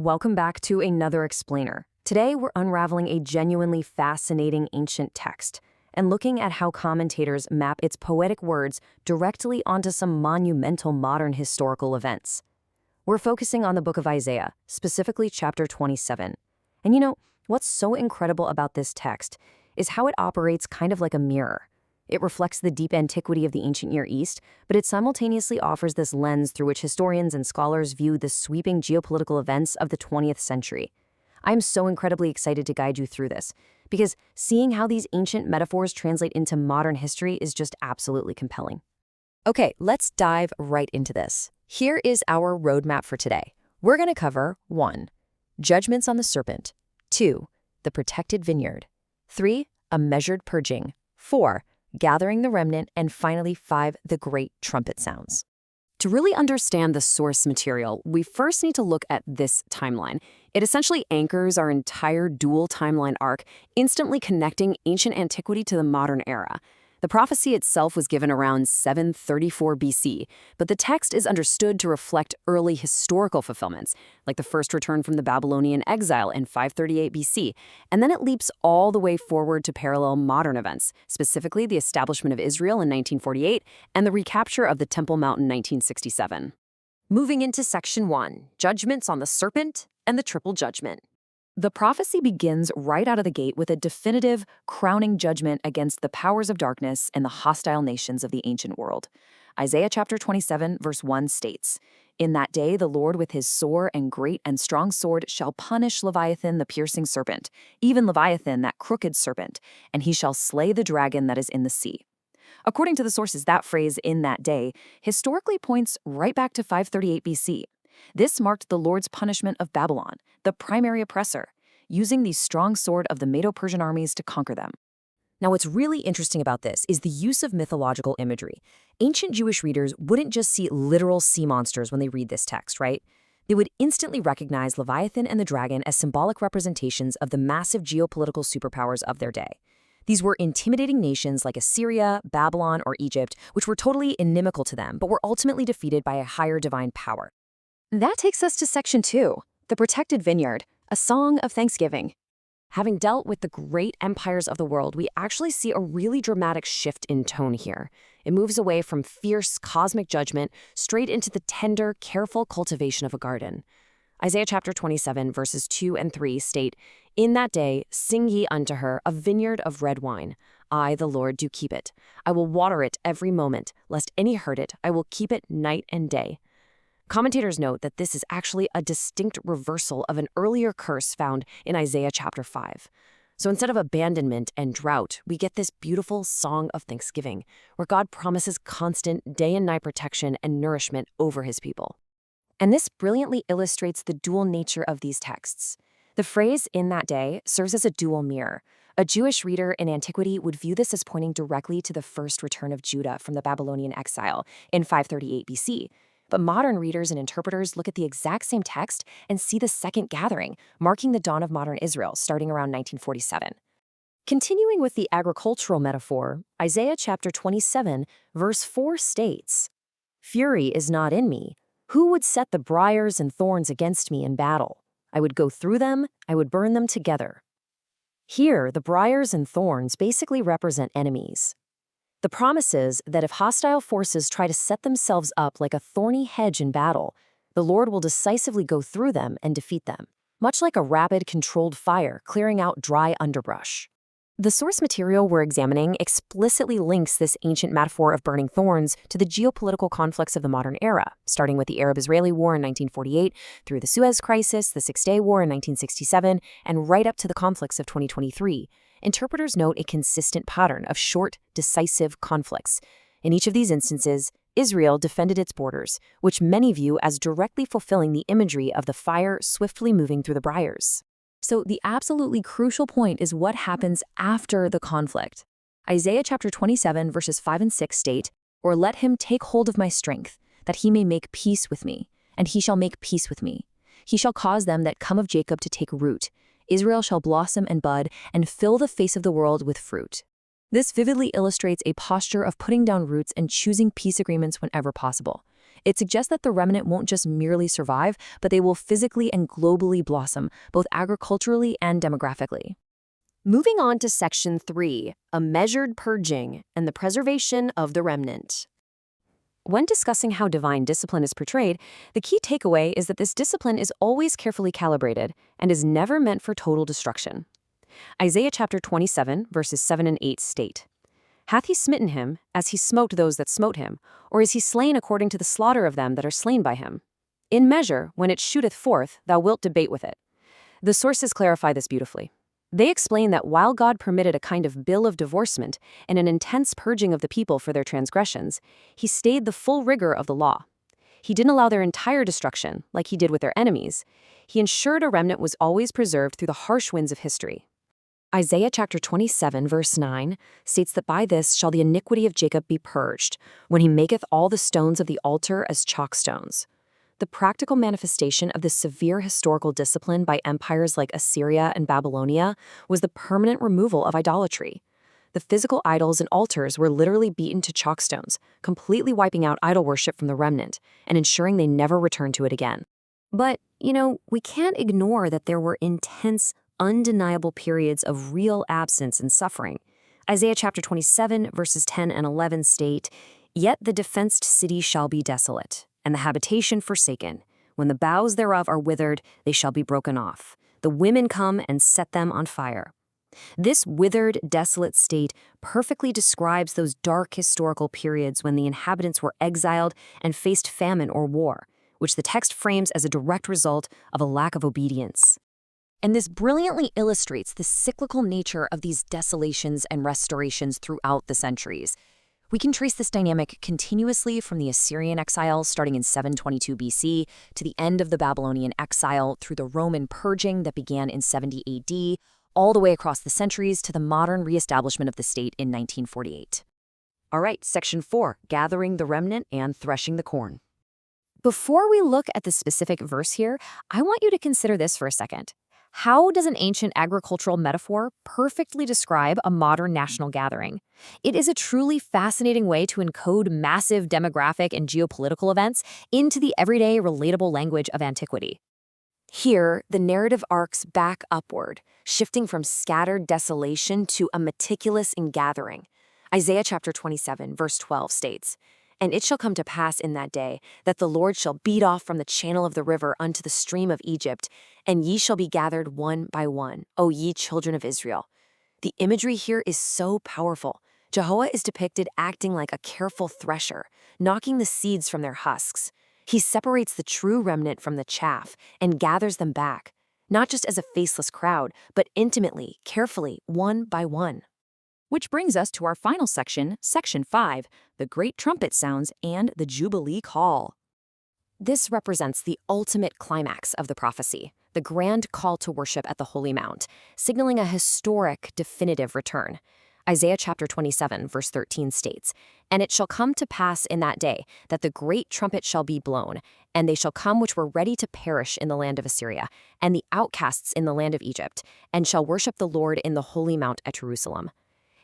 Welcome back to another explainer. Today, we're unraveling a genuinely fascinating ancient text and looking at how commentators map its poetic words directly onto some monumental modern historical events. We're focusing on the book of Isaiah, specifically chapter 27. And what's so incredible about this text is how it operates kind of like a mirror. It reflects the deep antiquity of the ancient Near East, but it simultaneously offers this lens through which historians and scholars view the sweeping geopolitical events of the 20th century. I'm so incredibly excited to guide you through this, because seeing how these ancient metaphors translate into modern history is just absolutely compelling. Okay, let's dive right into this. Here is our roadmap for today. We're going to cover 1. Judgments on the serpent. 2. The protected vineyard. 3. A measured purging. 4. Gathering the remnant, and finally 5, the great trumpet sounds. To really understand the source material, we first need to look at this timeline. It essentially anchors our entire dual timeline arc, instantly connecting ancient antiquity to the modern era. The prophecy itself was given around 734 BC, but the text is understood to reflect early historical fulfillments, like the first return from the Babylonian exile in 538 BC, and then it leaps all the way forward to parallel modern events, specifically the establishment of Israel in 1948 and the recapture of the Temple Mount in 1967. Moving into Section 1, Judgments on the Serpent and the Triple Judgment. The prophecy begins right out of the gate with a definitive, crowning judgment against the powers of darkness and the hostile nations of the ancient world. Isaiah chapter 27, verse 1 states, "In that day the Lord with his sore and great and strong sword shall punish Leviathan the piercing serpent, even Leviathan that crooked serpent, and he shall slay the dragon that is in the sea." According to the sources, that phrase, "in that day," historically points right back to 538 BC. This marked the Lord's punishment of Babylon, the primary oppressor, using the strong sword of the Medo-Persian armies to conquer them. Now, what's really interesting about this is the use of mythological imagery. Ancient Jewish readers wouldn't just see literal sea monsters when they read this text, right? They would instantly recognize Leviathan and the dragon as symbolic representations of the massive geopolitical superpowers of their day. These were intimidating nations like Assyria, Babylon, or Egypt, which were totally inimical to them, but were ultimately defeated by a higher divine power. That takes us to Section 2, the protected vineyard, a song of thanksgiving. Having dealt with the great empires of the world, we actually see a really dramatic shift in tone here. It moves away from fierce cosmic judgment straight into the tender, careful cultivation of a garden. Isaiah chapter 27, verses 2 and 3 state, "In that day sing ye unto her a vineyard of red wine. I, the Lord, do keep it. I will water it every moment, lest any hurt it. I will keep it night and day." Commentators note that this is actually a distinct reversal of an earlier curse found in Isaiah chapter 5. So instead of abandonment and drought, we get this beautiful song of thanksgiving, where God promises constant day and night protection and nourishment over his people. And this brilliantly illustrates the dual nature of these texts. The phrase "in that day" serves as a dual mirror. A Jewish reader in antiquity would view this as pointing directly to the first return of Judah from the Babylonian exile in 538 BC. But modern readers and interpreters look at the exact same text and see the second gathering, marking the dawn of modern Israel, starting around 1947. Continuing with the agricultural metaphor, Isaiah chapter 27, verse 4 states, "Fury is not in me. Who would set the briars and thorns against me in battle? I would go through them, I would burn them together." Here, the briars and thorns basically represent enemies. The promise is that if hostile forces try to set themselves up like a thorny hedge in battle, the Lord will decisively go through them and defeat them, much like a rapid, controlled fire clearing out dry underbrush. The source material we're examining explicitly links this ancient metaphor of burning thorns to the geopolitical conflicts of the modern era, starting with the Arab-Israeli War in 1948, through the Suez Crisis, the Six-Day War in 1967, and right up to the conflicts of 2023. Interpreters note a consistent pattern of short, decisive conflicts. In each of these instances, Israel defended its borders, which many view as directly fulfilling the imagery of the fire swiftly moving through the briars. So the absolutely crucial point is what happens after the conflict. Isaiah chapter 27, verses 5 and 6 state, "Or let him take hold of my strength, that he may make peace with me, and he shall make peace with me. He shall cause them that come of Jacob to take root. Israel shall blossom and bud, and fill the face of the world with fruit." This vividly illustrates a posture of putting down roots and choosing peace agreements whenever possible. It suggests that the remnant won't just merely survive, but they will physically and globally blossom, both agriculturally and demographically. Moving on to Section 3, a measured purging and the preservation of the remnant. When discussing how divine discipline is portrayed, the key takeaway is that this discipline is always carefully calibrated and is never meant for total destruction. Isaiah chapter 27, verses 7 and 8 state, "Hath he smitten him, as he smote those that smote him? Or is he slain according to the slaughter of them that are slain by him? In measure, when it shooteth forth, thou wilt debate with it." The sources clarify this beautifully. They explain that while God permitted a kind of bill of divorcement and an intense purging of the people for their transgressions, he stayed the full rigor of the law. He didn't allow their entire destruction, like he did with their enemies. He ensured a remnant was always preserved through the harsh winds of history. Isaiah chapter 27, verse 9, states that by this shall the iniquity of Jacob be purged, when he maketh all the stones of the altar as chalk stones. The practical manifestation of this severe historical discipline by empires like Assyria and Babylonia was the permanent removal of idolatry. The physical idols and altars were literally beaten to chalk stones, completely wiping out idol worship from the remnant and ensuring they never returned to it again. But, we can't ignore that there were intense, undeniable periods of real absence and suffering. Isaiah chapter 27, verses 10 and 11 state, "Yet the defenced city shall be desolate, and the habitation forsaken. When the boughs thereof are withered, they shall be broken off. The women come and set them on fire." This withered, desolate state perfectly describes those dark historical periods when the inhabitants were exiled and faced famine or war, which the text frames as a direct result of a lack of obedience. And this brilliantly illustrates the cyclical nature of these desolations and restorations throughout the centuries. We can trace this dynamic continuously from the Assyrian exile starting in 722 BC to the end of the Babylonian exile through the Roman purging that began in 70 AD, all the way across the centuries to the modern reestablishment of the state in 1948. All right, Section 4, Gathering the Remnant and Threshing the Corn. Before we look at the specific verse here, I want you to consider this for a second. How does an ancient agricultural metaphor perfectly describe a modern national gathering? It is a truly fascinating way to encode massive demographic and geopolitical events into the everyday, relatable language of antiquity. Here, the narrative arcs back upward, shifting from scattered desolation to a meticulous ingathering. Isaiah chapter 27, verse 12 states, "And it shall come to pass in that day, that the Lord shall beat off from the channel of the river unto the stream of Egypt, and ye shall be gathered one by one, O ye children of Israel." The imagery here is so powerful. Jehovah is depicted acting like a careful thresher, knocking the seeds from their husks. He separates the true remnant from the chaff and gathers them back, not just as a faceless crowd, but intimately, carefully, one by one. Which brings us to our final section, Section 5, the Great Trumpet Sounds and the Jubilee Call. This represents the ultimate climax of the prophecy, the grand call to worship at the Holy Mount, signaling a historic, definitive return. Isaiah chapter 27, verse 13 states, "And it shall come to pass in that day that the great trumpet shall be blown, and they shall come which were ready to perish in the land of Assyria, and the outcasts in the land of Egypt, and shall worship the Lord in the Holy Mount at Jerusalem."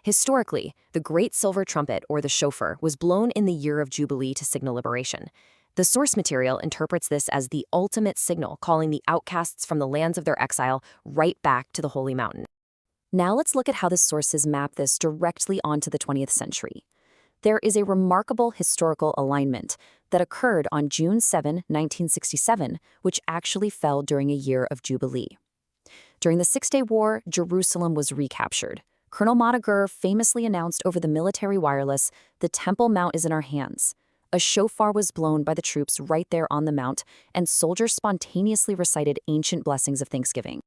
Historically, the great silver trumpet, or the shofar, was blown in the year of Jubilee to signal liberation. The source material interprets this as the ultimate signal, calling the outcasts from the lands of their exile right back to the Holy Mountain. Now let's look at how the sources map this directly onto the 20th century. There is a remarkable historical alignment that occurred on June 7, 1967, which actually fell during a year of Jubilee. During the Six-Day War, Jerusalem was recaptured. Colonel Maudaguer famously announced over the military wireless, "The Temple Mount is in our hands." A shofar was blown by the troops right there on the mount, and soldiers spontaneously recited ancient blessings of thanksgiving.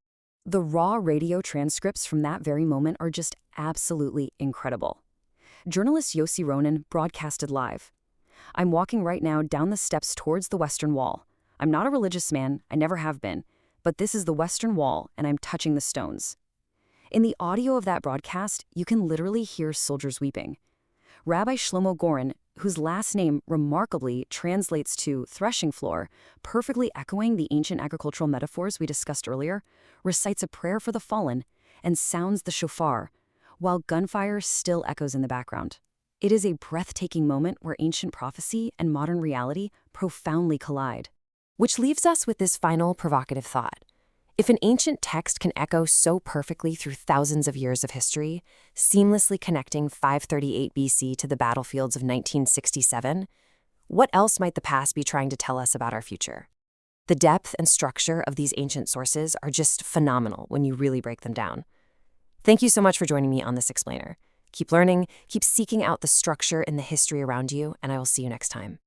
The raw radio transcripts from that very moment are just absolutely incredible. Journalist Yossi Ronan broadcasted live. "I'm walking right now down the steps towards the Western Wall. I'm not a religious man, I never have been, but this is the Western Wall and I'm touching the stones." In the audio of that broadcast, you can literally hear soldiers weeping. Rabbi Shlomo Goren, whose last name remarkably translates to threshing floor, perfectly echoing the ancient agricultural metaphors we discussed earlier, recites a prayer for the fallen and sounds the shofar, while gunfire still echoes in the background. It is a breathtaking moment where ancient prophecy and modern reality profoundly collide. Which leaves us with this final provocative thought. If an ancient text can echo so perfectly through thousands of years of history, seamlessly connecting 538 BC to the battlefields of 1967, what else might the past be trying to tell us about our future? The depth and structure of these ancient sources are just phenomenal when you really break them down. Thank you so much for joining me on this explainer. Keep learning, keep seeking out the structure and the history around you, and I will see you next time.